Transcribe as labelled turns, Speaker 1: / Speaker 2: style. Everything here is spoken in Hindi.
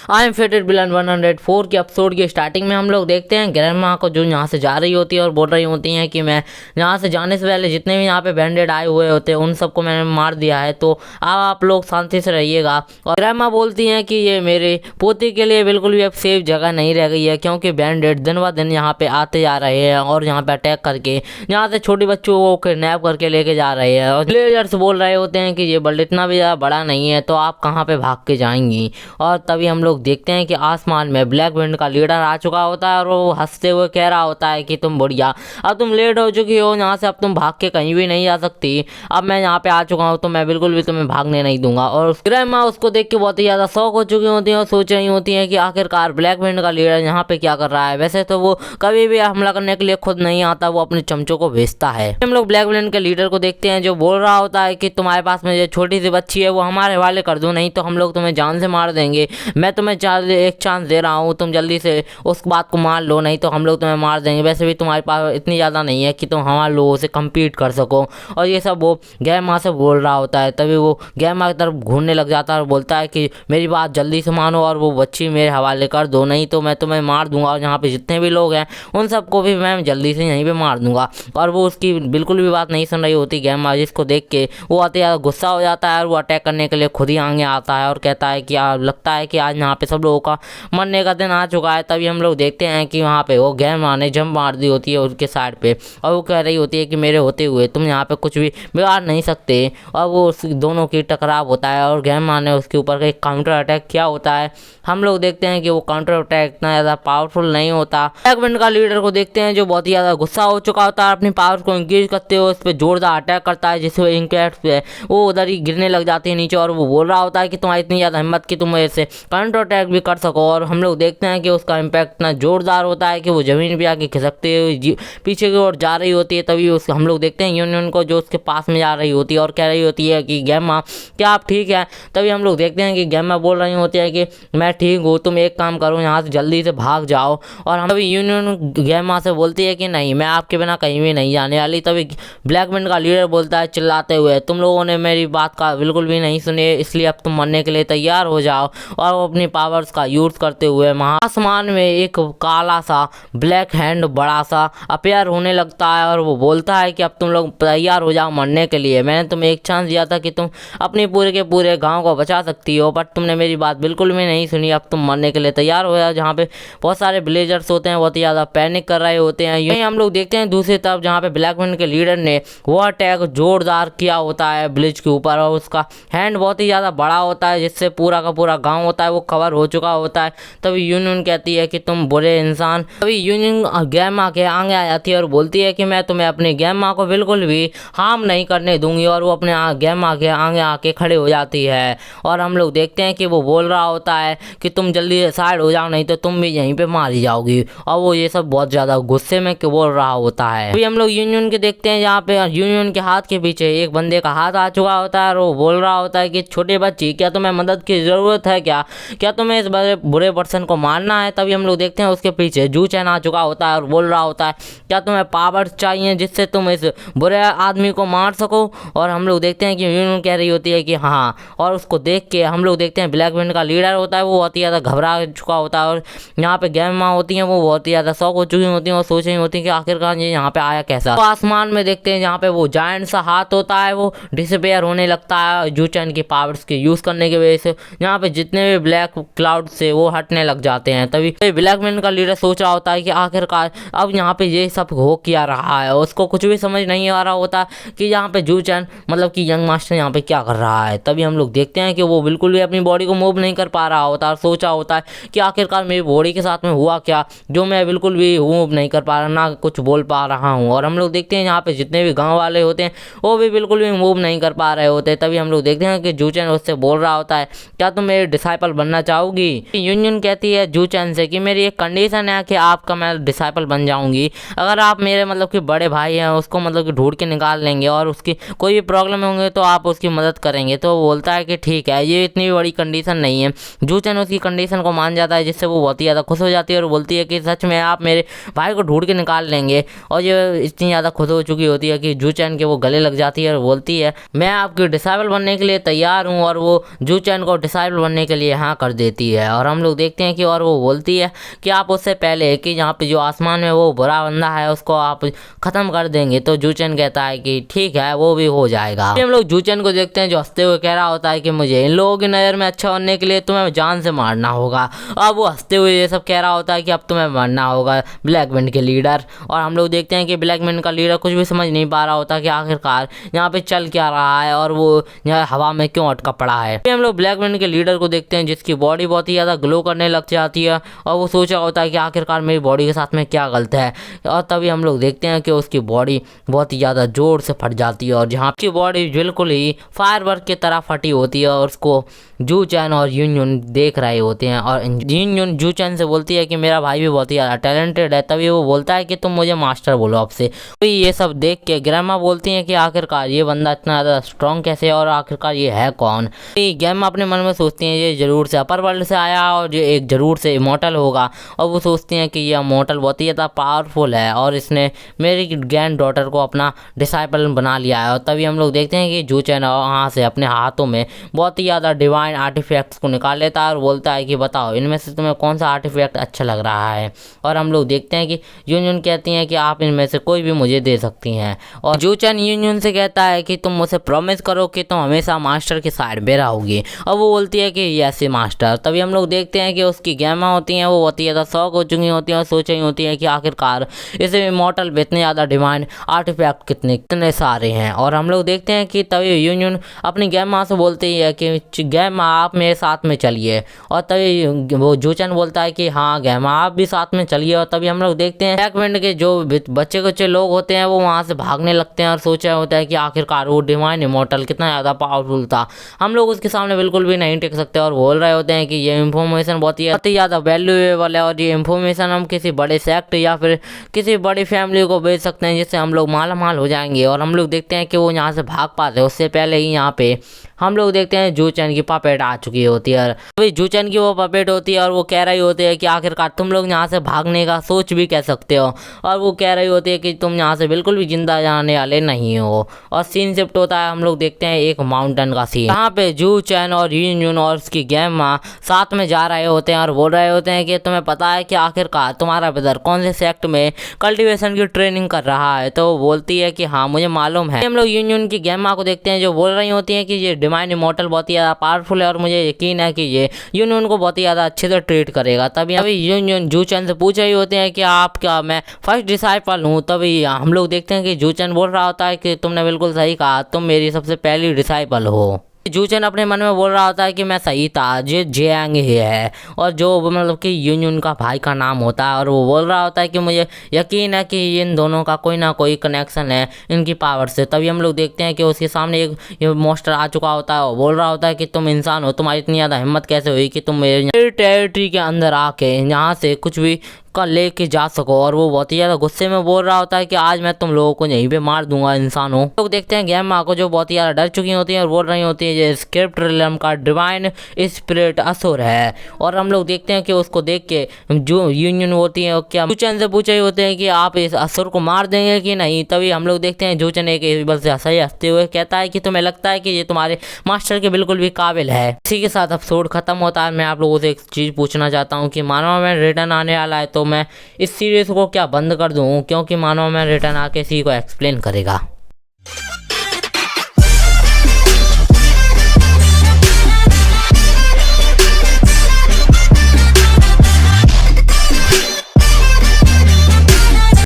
Speaker 1: आई एम फेटेड विलन 104 के एपिसोड की स्टार्टिंग में हम लोग देखते हैं ग्रैंडमा को जो यहाँ से जा रही होती है और बोल रही होती हैं कि मैं यहाँ से जाने से पहले जितने भी यहाँ पे बैंडेड आए हुए होते हैं उन सबको मैंने मार दिया है, तो अब आप लोग शांति से रहिएगा। और ग्रैंडमा बोलती हैं कि ये मेरे पोते के लिए बिल्कुल भी अब सेफ जगह नहीं रह गई है, क्योंकि बैंडेड दिन ब दिन यहाँ पे आते जा रहे हैं और यहाँ पे अटैक करके यहाँ से छोटे बच्चों को किडनैप करके लेके जा रहे हैं। और विलेजर्स बोल रहे होते हैं कि ये वर्ल्ड इतना भी ज़्यादा बड़ा नहीं है, तो आप कहाँ पे भाग के जाएंगी। और तभी हम लोग देखते हैं कि आसमान में ब्लैक विंड का लीडर आ चुका होता है और वो हंसते हुए कह रहा होता है कि तुम बुढ़िया, अब तुम लेट हो चुकी हो यहाँ से, अब तुम भाग के कहीं भी नहीं जा सकती। अब मैं यहाँ पे आ चुका हूँ तो मैं बिल्कुल भी तुम्हें भागने नहीं दूंगा। और ग्रैंडमा उसको देख के बहुत ही ज़्यादा शौक हो चुकी होती है और सोच रही होती है कि आखिरकार ब्लैक विंड का लीडर यहाँ पे क्या कर रहा है। वैसे तो वो कभी भी हमला करने के लिए खुद नहीं आता, वो अपने चमचों को भेजता है। हम लोग ब्लैक विंड के लीडर को देखते हैं जो बोल रहा होता है कि तुम्हारे पास में जो छोटी सी बच्ची है वो हमारे हवाले कर दो, नहीं तो हम लोग तुम्हें जान से मार देंगे। मैं तुम्हें एक चांस दे रहा हूँ, तुम जल्दी से उस बात को मान लो, नहीं तो हम लोग तुम्हें मार देंगे। वैसे भी तुम्हारे पास इतनी ज़्यादा नहीं है कि तुम हमारे लोगों से कम्पीट कर सको। और ये सब वो ग्रैंडमा से बोल रहा होता है। तभी वो ग्रैंडमा की तरफ घूरने लग जाता है और बोलता है कि मेरी बात जल्दी से मानो और वो बच्ची मेरे हवाले कर दो, नहीं तो मैं तुम्हें मार दूंगा और यहाँ पे जितने भी लोग हैं उन सबको भी मैं जल्दी से यहीं पे मार दूंगा। और वो उसकी बिल्कुल भी बात नहीं सुन रही होती ग्रैंडमा, जिसको देख के वो अति ज़्यादा गुस्सा हो जाता है और वो अटैक करने के लिए खुद ही आगे आता है और कहता है कि लगता है कि आज यहाँ पे सब लोगों का मरने का दिन आ चुका है। तभी हम लोग देखते हैं कि वहाँ पे वो ग्रैंडमा ने जंप मार दी होती है उसके साइड पे और वो कह रही होती है कि मेरे होते हुए तुम यहाँ पे कुछ भी बिगाड़ नहीं सकते। और वो उस दोनों की टकराव होता है और ग्रैंडमा ने उसके ऊपर एक काउंटर अटैक किया होता है। हम लोग देखते हैं कि वो काउंटर अटैक इतना ज़्यादा पावरफुल नहीं होता। ब्लैक विंड का लीडर को देखते हैं जो बहुत ही ज़्यादा गुस्सा हो चुका होता है, अपनी पावर को इंक्रीज करते हुए उस पर जोरदार अटैक करता है, जिससे इंपैक्ट पे वो उधर ही गिरने लग जाती है नीचे। और वो बोल रहा होता है कि तुम्हारी इतनी ज़्यादा हिम्मत कि तुम ऐसे काउंटर अटैक भी कर सको। और हम लोग देखते हैं कि उसका इम्पैक्ट इतना जोरदार होता है कि वो ज़मीन पे आके खिसकते हुए पीछे की ओर जा रही होती है। तभी हम लोग देखते हैं यूनियन को जो उसके पास में जा रही होती है और कह रही होती है कि ग्रैंडमा क्या आप ठीक है। तभी हम लोग देखते हैं कि ग्रैंडमा बोल रही होती है कि मैं ठीक हूँ, तुम एक काम करो यहाँ से जल्दी से भाग जाओ। और हम तभी यूनियन ग्रैंडमा से बोलती है कि नहीं, मैं आपके बिना कहीं भी नहीं जाने वाली। तभी ब्लैक विंड का लीडर बोलता है चिल्लाते हुए, तुम लोगों ने मेरी बात का बिल्कुल भी नहीं सुने, इसलिए अब तुम मरने के लिए तैयार हो जाओ। और वो अपनी पावर्स का यूज करते हुए आसमान में एक काला सा ब्लैक हैंड बड़ा सा अपीयर होने लगता है और वो बोलता है कि अब तुम लोग तैयार हो जाओ मरने के लिए। मैंने तुम्हें एक चांस दिया था कि तुम अपने पूरे के पूरे गांव को बचा सकती हो, बट तुमने मेरी बात बिल्कुल भी नहीं सुनी। अब तुम मरने के लिए तैयार हो जाओ। जहाँ पे बहुत सारे विलेजर्स होते हैं बहुत ही ज़्यादा पैनिक कर रहे होते हैं। यहीं हम लोग देखते हैं दूसरी तरफ जहाँ पे ब्लैक विंड के लीडर ने वो अटैक जोरदार किया होता है विलेज के ऊपर और उसका हैंड बहुत ही ज़्यादा बड़ा होता है, जिससे पूरा का पूरा गाँव होता है वो कवर हो चुका होता है। तभी यूनियन कहती है कि तुम बुरे इंसान। तभी यूनियन ग्रैंडमा के आगे आ जाती है और बोलती है कि मैं तुम्हें अपनी ग्रैंडमा को बिल्कुल भी हार्म नहीं करने दूंगी। और वो अपने ग्रैंडमा के आगे आके खड़े हो जाती है और हम लोग देखते हैं कि वो बोल रहा होता है कि तुम जल्दी से साइड हो जाओ, नहीं तो तुम भी यहीं पे मारी जाओगी। और वो ये सब बहुत ज़्यादा गुस्से में बोल रहा होता है। अभी हम लोग यूनियन के देखते हैं जहाँ पे यूनियन के हाथ के पीछे एक बंदे का हाथ आ चुका होता है और वो बोल रहा होता है कि छोटे बच्ची, क्या तुम्हें मदद की ज़रूरत है, क्या तुम्हें इस बुरे पर्सन को मारना है। तभी हम लोग देखते हैं उसके पीछे जू चैन आ चुका होता है और बोल रहा होता है क्या तुम्हें पावर्स चाहिए जिससे तुम इस बुरे आदमी को मार सको। और हम लोग देखते हैं कि यूनियन कह रही होती है कि हाँ। और उसको देख के हम लोग देखते हैं ब्लैक विंड का लीडर होता है वो बहुत ही ज़्यादा घबरा चुका होता है और यहाँ पे ग्रैंडमा होती हैं वो बहुत ही ज़्यादा शौक हो चुकी होती हैं और सोच रही होती हैं कि आखिरकार ये यहाँ पे आया कैसा। तो आसमान में देखते हैं जहाँ पे वो जायंट सा हाथ होता है वो डिसअपीयर होने लगता है जू चैन की पावर्स के यूज़ करने की वजह से। यहाँ पे जितने भी ब्लैक क्लाउड से वो हटने लग जाते हैं। तभी ब्लैक विंड का लीडर सोच रहा होता है कि आखिरकार अब यहाँ पे ये सब हो क्या रहा है। उसको कुछ भी समझ नहीं आ रहा होता कि यहाँ पे जू चैन मतलब कि यंग मास्टर यहाँ पे क्या कर रहा है। तभी हम लोग देखते हैं कि वो बिल्कुल भी अपनी बॉडी को मूव नहीं कर पा रहा होता और सोचा होता है कि आखिरकार मेरी बॉडी के साथ में हुआ क्या जो मैं बिल्कुल भी मूव नहीं कर पा रहा, ना कुछ बोल पा रहा हूँ। और हम लोग देखते हैं यहाँ पे जितने भी गाँव वाले होते हैं वो भी बिल्कुल भी मूव नहीं कर पा रहे होते। तभी हम लोग देखते हैं कि जू चैन उससे बोल रहा होता है क्या तुम मेरी डिसाइपल बनना चाहोगी। यूनियन कहती है जू चैन से कि मेरी एक कंडीशन है कि आपका मैं डिसाइपल बन जाऊंगी अगर आप मेरे मतलब कि बड़े भाई हैं उसको मतलब कि ढूंढ के निकाल लेंगे और उसकी कोई भी प्रॉब्लम होंगे तो आप उसकी मदद करेंगे। तो वो बोलता है कि ठीक है, ये इतनी बड़ी कंडीशन नहीं है। जू चैन उसकी कंडीशन को मान जाता है जिससे वो बहुत ही ज़्यादा खुश हो जाती है और बोलती है कि सच में आप मेरे भाई को ढूंढ के निकाल लेंगे। और ये इतनी ज़्यादा खुश हो चुकी होती है कि जू चैन के वो गले लग जाती है और बोलती है मैं आपकी डिसाइपल बनने के लिए तैयार हूँ। और वो जू चैन को डिसाइपल बनने के लिए हाँ कर देती है। और हम लोग देखते हैं कि और वो बोलती है कि आप उससे पहले कि यहाँ पे जो आसमान में वो बुरा बंदा है उसको आप ख़त्म कर देंगे। तो जूचन कहता है कि ठीक है, वो भी हो जाएगा। हम लोग जूचन को देखते हैं जो हंसते हुए कह रहा होता है कि मुझे इन लोगों की नज़र में अच्छा होने के लिए तुम्हें जान से मारना होगा। अब वो हंसते हुए ये सब कह रहा होता है कि अब तुम्हें मरना होगा ब्लैक विंड के लीडर। और हम लोग देखते हैं कि ब्लैक विंड का लीडर कुछ भी समझ नहीं पा रहा होता कि आखिरकार यहाँ पे चल क्या रहा है और वो यहाँ हवा में क्यों अटका पड़ा है। हम लोग ब्लैक विंड के लीडर को देखते हैं जिसकी बॉडी बहुत ही ज़्यादा ग्लो करने लग जाती है और वो सोच रहा होता है कि आखिरकार मेरी बॉडी के साथ में क्या गलत है। और तभी हम लोग देखते हैं कि उसकी बॉडी बहुत ही ज़्यादा जोर से फट जाती है और जहाँ की बॉडी बिल्कुल ही फायरवर्क की तरह फटी होती है और उसको जूचन और यून देख रहे होते हैं। और यून जूचन से बोलती है कि मेरा भाई भी बहुत ही ज़्यादा टैलेंटेड है। तभी वो बोलता है कि तुम मुझे मास्टर बोलो अब से। तो ये सब देख के ग्रैंडमा बोलती हैं कि आखिरकार ये बंदा इतना ज़्यादा स्ट्रॉन्ग कैसे है और आखिरकार ये है कौन। ग्रैंडमा अपने मन में सोचती हैं ये ज़रूर से अपर वर्ल्ड से आया और ये एक ज़रूर से इमॉर्टल होगा। और वो सोचती हैं कि ये इमॉर्टल बहुत ही ज़्यादा पावरफुल है और इसने मेरी ग्रैंड डॉटर को अपना डिसाइपल बना लिया है। और तभी हम लोग देखते हैं कि जूचन वहाँ से अपने हाथों में बहुत ही ज़्यादा डिवाइन आर्टिफैक्ट्स को निकाल लेता है और बोलता है कि बताओ इनमें से तुम्हें कौन सा आर्टिफैक्ट अच्छा लग रहा है। और हम लोग देखते हैं कि यून कहती हैं कि आप इनमें से कोई भी मुझे दे सकती हैं। और जूचन यून से कहता है कि तुम मुझे प्रॉमिस करो कि तुम हमेशा मास्टर की साइड में रहोगी। और वो बोलती है कि यस मास्टर। तभी हम लोग देखते हैं कि उसकी ग्रैंडमा होती हैं वो बहुत ही ज़्यादा शौक हो चुकी होती हैं और सोच रही होती है कि आखिरकार इसे इमॉर्टल में इतने ज़्यादा डिवाइन आर्टिफैक्ट कितने सारे हैं। और हम लोग देखते हैं कि तभी यून अपनी ग्रैंडमा से बोलती है कि ग्रैंडमा आप मेरे साथ में चलिए। और तभी वो जूचन बोलता है कि हाँ ग्रैंडमा आप भी साथ में चलिए। और तभी हम लोग देखते हैं ब्लैक विंड के जो बच्चे लोग होते हैं वो वहाँ से भागने लगते हैं और सोच रहे होते हैं कि आखिरकार वो डिवाइन इमॉर्टल कितना ज़्यादा पावरफुल था। हम लोग उसके सामने बिल्कुल भी नहीं टिक सकते और बोल रहे होते हैं कि ये इन्फॉर्मेशन बहुत ही ज़्यादा वैल्यूएबल है और ये इन्फॉर्मेशन हम किसी बड़े सेक्ट या फिर किसी बड़ी फैमिली को भेज सकते हैं जिससे हम लोग माला माल हो जाएंगे। और हम लोग देखते हैं कि वो यहाँ से भाग पाते हैं उससे पहले ही यहाँ पे हम लोग देखते हैं जूचन की पपेट आ चुकी होती है। वही जूचन की वो पपेट होती है और वो कह रही होती है कि आखिरकार तुम लोग यहाँ से भागने का सोच भी कह सकते हो। और वो कह रही होती है कि तुम यहाँ से बिल्कुल भी जिंदा जाने वाले नहीं हो। और सीन शिफ्ट होता है, हम लोग देखते हैं एक माउंटेन का सीन यहाँ पे जूचन और यून और उसकी ग्रैंडमा साथ में जा रहे होते हैं और बोल रहे होते हैं कि तुम्हें पता है कि आखिरकार तुम्हारा ब्रदर कौन से सेक्ट में कल्टीवेशन की ट्रेनिंग कर रहा है। तो वो बोलती है कि हाँ मुझे मालूम है। हम लोग यून की ग्रैंडमा को देखते हैं जो बोल रही होती है कि ये डिवाइन इमॉर्टल बहुत ही ज़्यादा पावरफुल है और मुझे यकीन है कि ये यून को बहुत ही ज़्यादा अच्छे से ट्रीट करेगा। तभी अभी यून जूचन से पूछ रही होते हैं कि आप क्या मैं फर्स्ट डिसाइपल हूँ। तभी हम लोग देखते हैं कि जूचन बोल रहा होता है कि तुमने बिल्कुल सही कहा, तुम मेरी सबसे पहली डिसाइपल हो। जूचन अपने मन में बोल रहा होता है कि मैं सही था, ये जेंग ही है और जो मतलब कि यून का भाई का नाम होता है। और वो बोल रहा होता है कि मुझे यकीन है कि इन दोनों का कोई ना कोई कनेक्शन है इनकी पावर से। तभी हम लोग देखते हैं कि उसके सामने एक मॉन्स्टर आ चुका होता है। वो बोल रहा होता है कि तुम इंसान हो, तुम्हारी इतनी ज़्यादा हिम्मत कैसे हुई कि तुम मेरे टेरिटरी के अंदर आके यहाँ से कुछ भी का लेके जा सको। और वो बहुत ही ज़्यादा गुस्से में बोल रहा होता है कि आज मैं तुम लोगों को यहीं पे मार दूंगा इंसानों। लोग देखते हैं ग्रैंडमा को जो बहुत ही ज़्यादा डर चुकी होती है और बोल रही होती है ये स्क्रिप्ट रिलम का डिवाइन स्पिरिट असुर है। और हम लोग देखते हैं कि उसको देख के जो यूनियन होती है क्या जूचन से पूछे होते हैं कि आप इस असुर को मार देंगे कि नहीं। तभी हम लोग देखते हैं जूचन एक एबल से हंसते हुए कहता है कि तुम्हें लगता है कि ये तुम्हारे मास्टर के बिल्कुल भी काबिल है। इसी के साथ एपिसोड खत्म होता है। मैं आप लोगों से एक चीज़ पूछना चाहता हूँ कि मानव मैन रिटर्न आने वाला है तो मैं इस सीरीज को क्या बंद कर दूं, क्योंकि मानव मैन रिटर्न आके इसी को एक्सप्लेन करेगा।